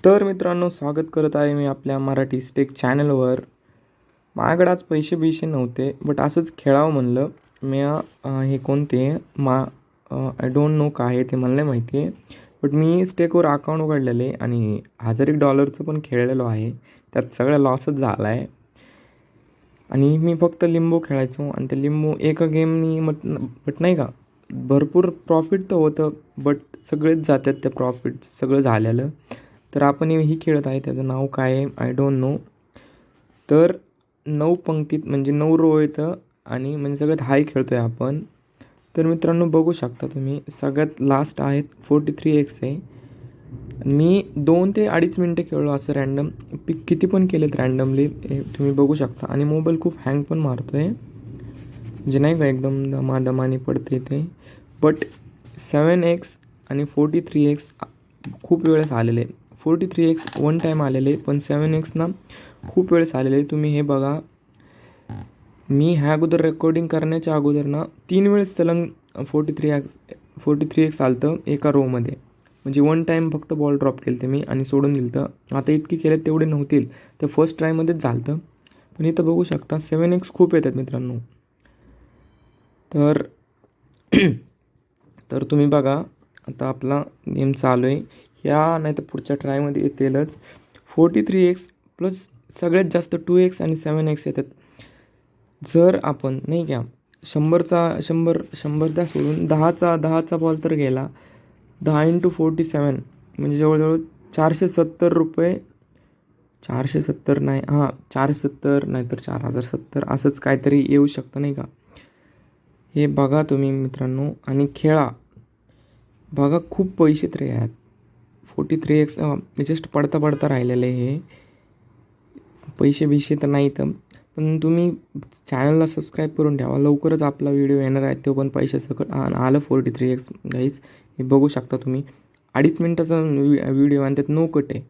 तर मित्रांनो, स्वागत करत आहे मी आपल्या मराठी स्टेक चॅनलवर. माझ्याकडे आज पैसे बिशे नव्हते, बट असंच खेळावं म्हणलं. मी हे कोणते आय डोंट नो काय आहे ते, मला नाही माहिती आहे. बट मी स्टेकवर अकाउंट उघडलेले आणि $1000 पण खेळलेलो आहे. त्यात सगळा लॉसच झाला आहे. आणि मी फक्त लिंबू खेळायचो आणि ते लिंबू एका गेमनी बट नाही का, भरपूर प्रॉफिट तर होतं, बट सगळेच जातात त्या प्रॉफिट सगळं झालेलं. तर आपण ही खेळत आहे, त्याचं नाव काय आहे आय डोंट नो. तर 9 पंक्तीत म्हणजे 9 रो येतं आणि म्हणजे सगळ्यात हाय खेळतो आहे आपण. तर मित्रांनो, बघू शकता तुम्ही, सगळ्यात लास्ट आहेत 43x आहे. मी 2 ते 2.5 मिनटं खेळलो असं रॅन्डम. पिक किती पण केलेत रॅन्डमली, हे तुम्ही बघू शकता. आणि मोबाईल खूप हँग पण मारतो आहे, म्हणजे नाही का एकदम दमादमाने पडते ते. बट 7x आणि 43x खूप वेळेस आलेले. 43x वन टाईम आलेले, पण 7x ना खूप वेळेस आलेले. तुम्ही हे बघा, मी ह्या अगोदर रेकॉर्डिंग करण्याच्या अगोदर ना 3 वेळेस सलंग 43x आलं एका रोमध्ये. म्हणजे वन टाईम फक्त बॉल ड्रॉप केलं ते मी आणि सोडून दिलं तर. आता इतके केले तेवढे नव्हतील, ते फर्स्ट ट्रायमध्येच झालं. पण इथं बघू शकता 7x खूप येतात मित्रांनो. तर तर तुम्ही बघा, आता आपला गेम चालू आहे. ह्या नाही तर पुढच्या ट्रायमध्ये येतीलच 43x प्लस सगळ्यात जास्त 2x आणि 7x येतात. जर आपण नाही का 100 त्या सोडून 10चा बॉल तर गेला, 10 × 47 म्हणजे जवळजवळ ₹470. 470 नाही, 470 नाही तर 4070 असंच काहीतरी येऊ शकतं नाही का. हे बघा तुम्ही मित्रांनो आणि खेळा. बघा खूप पैसे तर यात 43x जस्ट पडता राहिलेले हे पैसे बिशे तर नाही तर. पण तुम्ही चॅनलला सबस्क्राईब करून ठेवा, लवकरच आपला व्हिडिओ येणार आहे, तो पण पैशासकट आलं 43x गाईज. हे बघू शकता तुम्ही, 2.5 मिनटाचा व्हिडिओ आणि त्यात नो कट आहे.